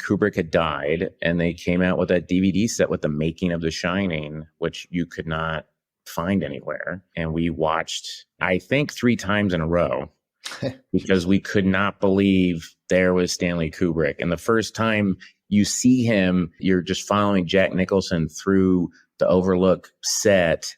Kubrick had died, and they came out with that DVD set with the making of The Shining, which you could not find anywhere. And we watched, I think, 3 times in a row because we could not believe there was Stanley Kubrick. And the first time you see him, you're just following Jack Nicholson through the Overlook set.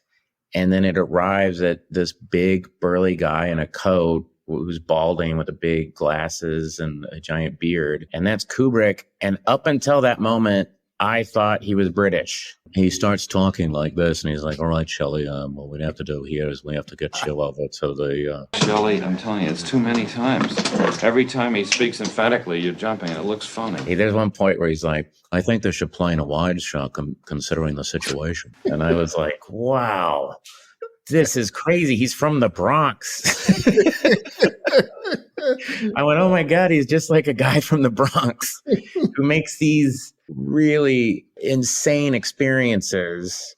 And then it arrives at this big burly guy in a coat who's balding with the big glasses and a giant beard. And that's Kubrick. And up until that moment, I thought he was British. He starts talking like this, and he's like, all right, Shelley, what we have to do here is we have to get you over to the... Shelley, I'm telling you, it's too many times. Every time he speaks emphatically, you're jumping, and it looks funny. There's one point where he's like, I think they should play in a wide shot considering the situation. And I was like, wow, this is crazy. He's from the Bronx. I went, oh my God, he's just like a guy from the Bronx who makes these really insane experiences.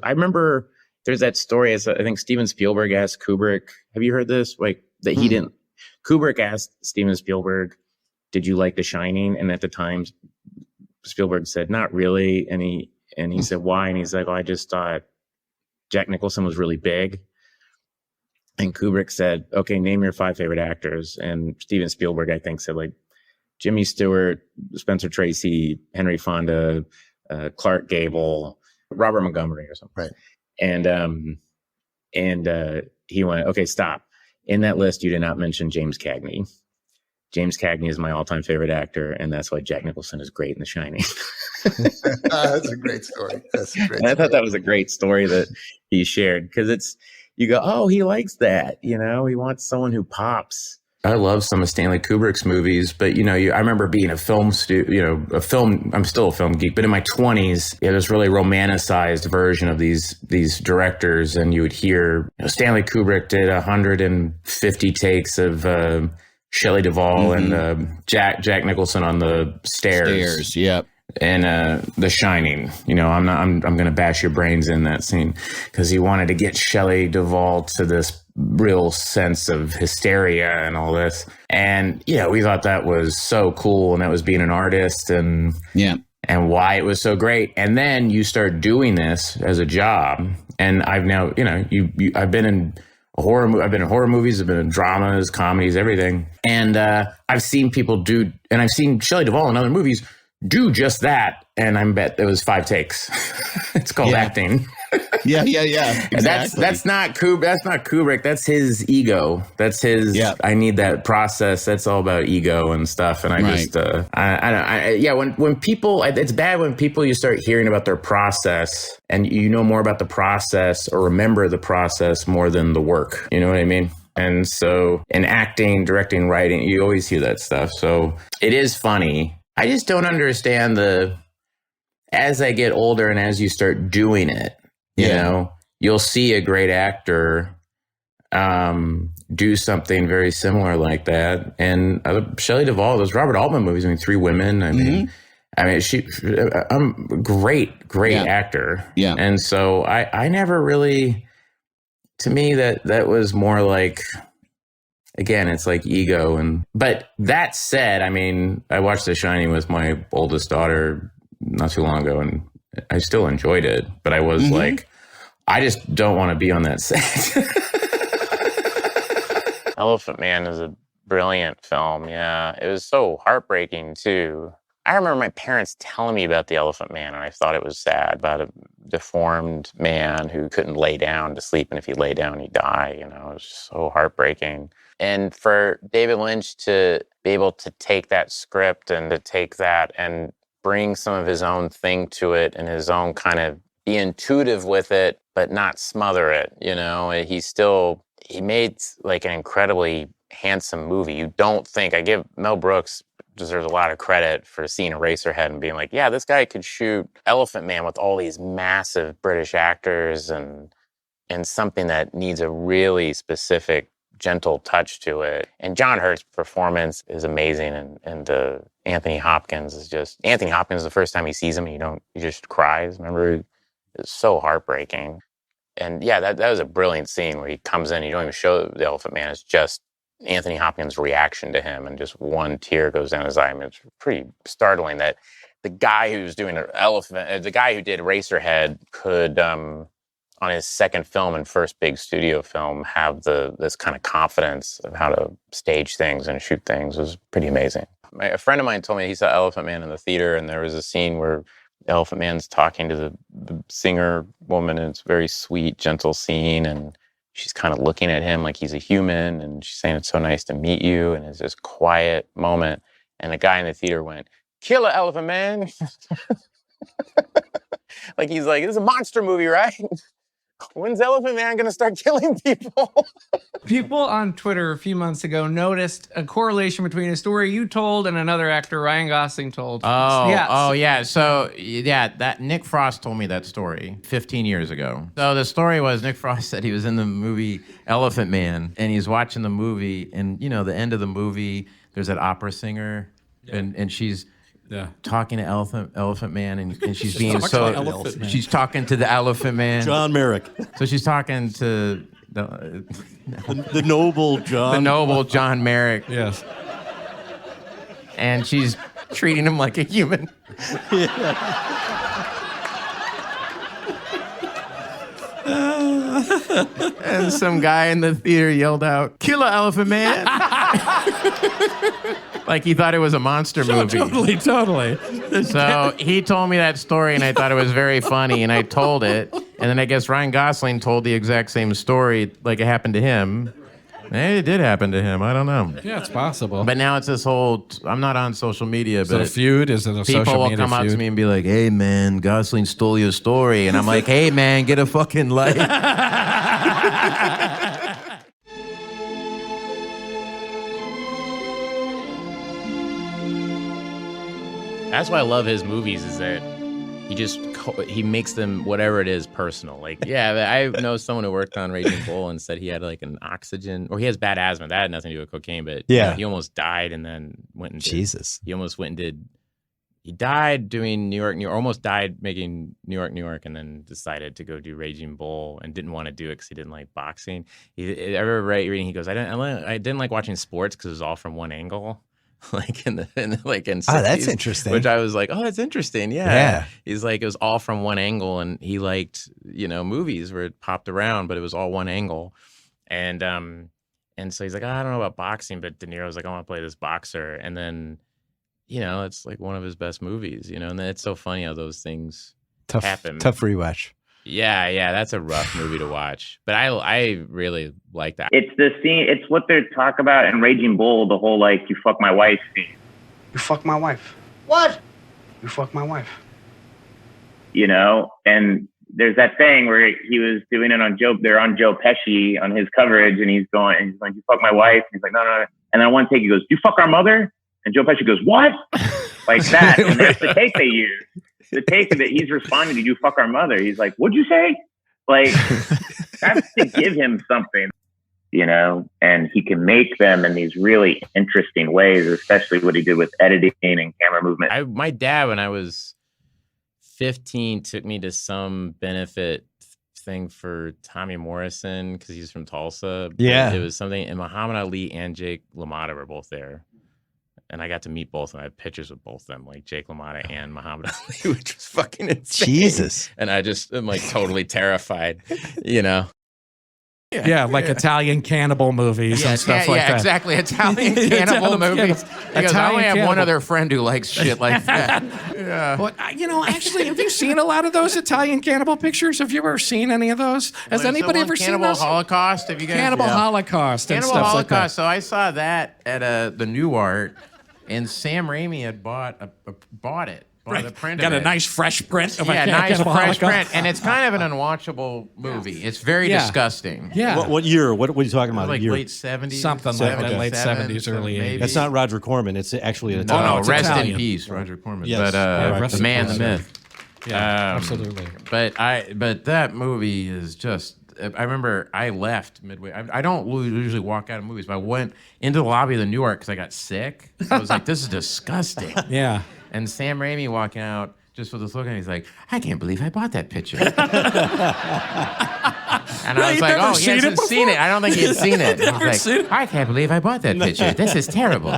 I remember there's that story. I think Steven Spielberg asked Kubrick, have you heard this? Like that he didn't, Kubrick asked Steven Spielberg, did you like The Shining? And at the time, Spielberg said, not really. And he said, why? And he's like, oh, I just thought Jack Nicholson was really big. And Kubrick said, okay, name your 5 favorite actors. And Steven Spielberg, I think, said like Jimmy Stewart, Spencer Tracy, Henry Fonda, Clark Gable, Robert Montgomery or something. Right. And he went, okay, stop. In that list, you did not mention James Cagney. James Cagney is my all-time favorite actor, and that's why Jack Nicholson is great in The Shining. That's a great story. I thought that was a great story that he shared because you go, oh, he likes that. You know, he wants someone who pops. I love some of Stanley Kubrick's movies, but I remember being I'm still a film geek, but in my 20s, it was really romanticized version of these directors. And you would hear, Stanley Kubrick did 150 takes of Shelley Duvall and Jack Nicholson on the stairs. Yep. And The Shining, I'm going to bash your brains in that scene because he wanted to get Shelley Duvall to this real sense of hysteria and all this. And, we thought that was so cool. And that was being an artist and why it was so great. And then you start doing this as a job. And I've now, I've been in horror movies, I've been in dramas, comedies, everything. And I've seen people do, and I've seen Shelley Duvall in other movies do just that, and I bet it was 5 takes. It's called acting. Yeah. Exactly. That's not Kubrick. That's his ego. That's his. Yeah. I need that process. That's all about ego and stuff. And when people, it's bad when people you start hearing about their process and you know more about the process or remember the process more than the work. You know what I mean? And so in acting, directing, writing, you always hear that stuff. So it is funny. I just don't understand as I get older and as you start doing it, you'll see a great actor do something very similar like that. And Shelley Duvall, those Robert Altman movies, 3 Women. I'm great actor. Yeah. And so I never really, to me, that was more like, again, it's like ego. But that said, I watched The Shining with my oldest daughter not too long ago, and I still enjoyed it. But I was like, I just don't want to be on that set. Elephant Man is a brilliant film. Yeah, it was so heartbreaking too. I remember my parents telling me about the Elephant Man, and I thought it was sad about a deformed man who couldn't lay down to sleep, and if he lay down, he'd die. It was just so heartbreaking. And for David Lynch to be able to take that script and to take that and bring some of his own thing to it and his own kind of be intuitive with it, but not smother it, he made like an incredibly handsome movie. You don't think, I give Mel Brooks deserves a lot of credit for seeing Eraserhead and being like, yeah, this guy could shoot Elephant Man with all these massive British actors and something that needs a really specific gentle touch to it. And John Hurt's performance is amazing. And Anthony Hopkins is the first time he sees him, he just cries. Remember, it's so heartbreaking. And yeah, that was a brilliant scene where he comes in, you don't even show the Elephant Man. It's just Anthony Hopkins' reaction to him, and just one tear goes down his eye. I mean, it's pretty startling that the guy who's doing an elephant, the guy who did Racerhead could, on his second film and first big studio film, have this kind of confidence of how to stage things and shoot things. It was pretty amazing. A friend of mine told me he saw Elephant Man in the theater, and there was a scene where Elephant Man's talking to the singer woman, and it's a very sweet, gentle scene, and she's kind of looking at him like he's a human, and she's saying, "It's so nice to meet you," and it's this quiet moment, and the guy in the theater went, "Killer Elephant Man." Like, he's like, "This is a monster movie, right? When's Elephant Man going to start killing people?" People on Twitter a few months ago noticed a correlation between a story you told and another actor Ryan Gosling told. Yeah. So, that Nick Frost told me that story 15 years ago. So the story was Nick Frost said he was in the movie Elephant Man, and he's watching the movie, and, the end of the movie, there's that opera singer, and she's talking to Elephant Man, and she's being she's talking to the Elephant Man. John Merrick. So she's talking to the noble John. The noble John Merrick. Yes. And she's treating him like a human. And some guy in the theater yelled out, "Killer Elephant Man." Like he thought it was a monster movie. Totally. So he told me that story, and I thought it was very funny, and I told it. And then I guess Ryan Gosling told the exact same story, like it happened to him. Maybe it did happen to him. I don't know. Yeah, it's possible. But now it's this whole, I'm not on social media, Is it a feud? Is it a people social will media come up feud? to me and be like, "Hey, man, Gosling stole your story." And I'm like, "Hey, man, get a fucking life." That's why I love his movies, is that he makes them, whatever it is, personal. Like, yeah, I know someone who worked on Raging Bull and said he had like an oxygen, or he has bad asthma. That had nothing to do with cocaine, but he almost died and then went and he died doing New York, almost died making New York, and then decided to go do Raging Bull and didn't want to do it because he didn't like boxing. I remember reading, he goes, I didn't like watching sports because it was all from one angle. Like in 60s, that's interesting. Which I was like, oh, that's interesting. Yeah. He's like, it was all from one angle, and he liked, movies where it popped around, but it was all one angle. And so he's like, I don't know about boxing, but De Niro's like, I want to play this boxer. And then, it's like one of his best movies, and then it's so funny how those things happen. Tough rewatch. Yeah, that's a rough movie to watch, but I really like that. It's the scene. It's what they talk about in Raging Bull. The whole "you fuck my wife" scene. You fuck my wife. What? You fuck my wife. And there's that thing where he was doing it on Joe. They're on Joe Pesci on his coverage, and he's like, "You fuck my wife." And he's like, "No." And then one take, he goes, "You fuck our mother." And Joe Pesci goes, "What?" Like that. And that's the take they use. The take that he's responding to, "You fuck our mother." He's like, "What'd you say?" Like, that's to give him something, and he can make them in these really interesting ways, especially what he did with editing and camera movement. My dad, when I was 15, took me to some benefit thing for Tommy Morrison because he's from Tulsa. Yeah. It was something, and Muhammad Ali and Jake LaMotta were both there. And I got to meet both of them. I have pictures with both of them, like Jake LaMotta and Muhammad Ali, which was fucking insane. Jesus. And I just am like totally terrified, Yeah, like Italian cannibal movies and stuff like that. Yeah, exactly. Italian cannibal movies. Because I only have one other friend who likes shit like that. Yeah. Well, actually, have you seen a lot of those Italian cannibal pictures? Have you ever seen any of those? Has anybody ever seen Cannibal those? Holocaust? Have you guys? Cannibal Holocaust and Cannibal stuff Holocaust. like that. So I saw that at the New Art, and Sam Raimi had bought it. Right. The print Got of a it. nice fresh print of a nice Cannibal fresh Holocaust. print, and it's kind of an unwatchable movie. It's very disgusting. Yeah. What year? What are you talking about? Like year? late 70s. Something like that, late 70s, early 80s. That's not Roger Corman. It's actually an No, Italian. no, it's rest Italian. in peace, Roger Corman. Yes. But rest the in man, peace. the myth. Yeah, absolutely. But that movie is just. I remember I left midway. I don't usually walk out of movies, but I went into the lobby of the New York because I got sick. I was like, "This is disgusting." Yeah. And Sam Raimi walking out just with this look, and he's like, "I can't believe I bought that picture." And I was like, never oh, he seen it hasn't seen it. I don't think he had seen it. Never I was seen like, I can't believe I bought that picture. This is terrible.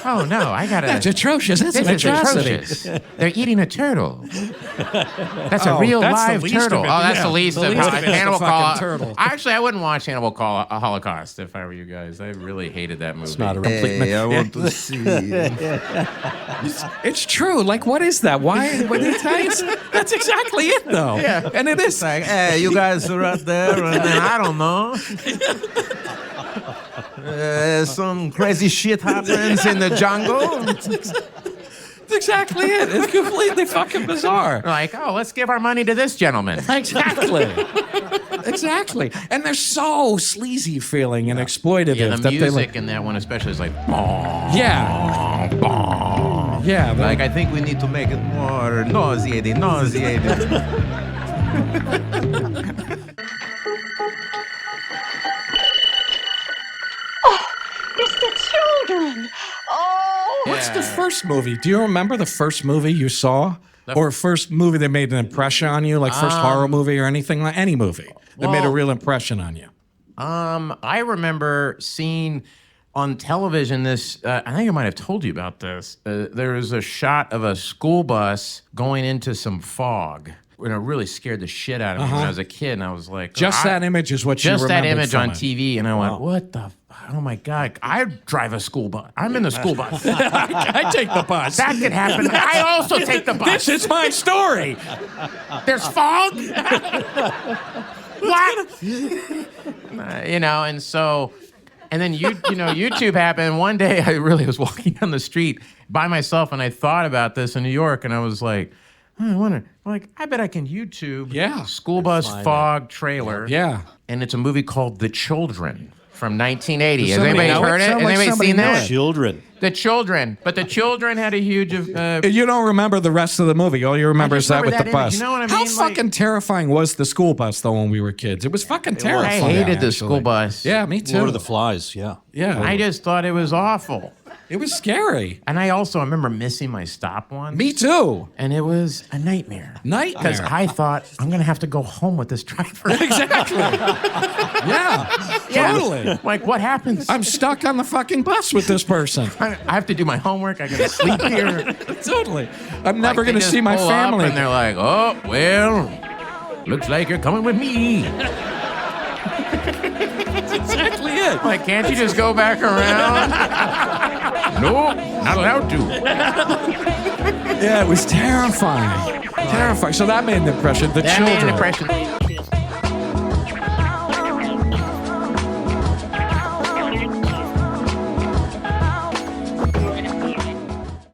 Oh, no, I got to. That's atrocious. That's This an is atrocity. atrocious. They're eating a turtle. That's a Oh, real that's the live least turtle. of it. Oh, that's Yeah, the least the of least it. of it is the Cannibal fucking turtle. Actually, I wouldn't watch Cannibal Holocaust if I were you guys. I really hated that movie. It's not a Complete I want to see. It's true. Like, what is that? Why? When the Italians? That's exactly it, though. Yeah. And it is. Like, hey, you guys are out there, and then I don't know. Some crazy shit happens in the jungle. That's exactly it. It's completely fucking bizarre. Like, oh, let's give our money to this gentleman. Exactly. Exactly. And they're so sleazy feeling and exploitative. Yeah, the that they music in that one especially is like, yeah. Yeah. Like, I think we need to make it more nauseating. It's the children. Oh. What's the first movie? Do you remember the first movie you saw? Or first movie that made an impression on you? Like first horror movie or anything like any movie that made a real impression on you? I remember seeing on television this, I think I might have told you about this. There was a shot of a school bus going into some fog. And it really scared the shit out of me when I was a kid. And I was like, Just that image is what you just that remembered image from on it. TV. And I went, what the? Oh my God. I drive a school bus. I'm in the school bus. I take the bus. That could happen. I also take the bus. This is my story. There's fog? What? And so, and then YouTube happened. One day I really was walking down the street by myself and I thought about this in New York and I was like, I wonder, I bet I can YouTube school bus fog trailer. Yeah. And it's a movie called The Children from 1980. Has Somebody anybody know it? heard it? Sound Has like anybody somebody seen knew that? it. Children. The Children. But The Children had a huge... You don't remember the rest of the movie. All you remember is that with the bus. You know what I mean? How fucking terrifying was the school bus, though, when we were kids? It was fucking terrifying. I hated the actually. school bus. Yeah, me too. Lord of the Flies, yeah. Yeah. I just thought it was awful. It was scary. And I remember missing my stop once. Me too. And it was a nightmare. Nightmare. Because I thought, I'm going to have to go home with this driver. Exactly. Yeah, totally. Like, what happens? I'm stuck on the fucking bus with this person. I have to do my homework. I got to sleep here. Totally. I'm never going to They just see my pull up family. And they're like, oh, well, looks like you're coming with me. That's exactly it. Like, can't you just go back around? No, not allowed to. Yeah, it was terrifying. Terrifying. So that made an impression. The That children. made an impression.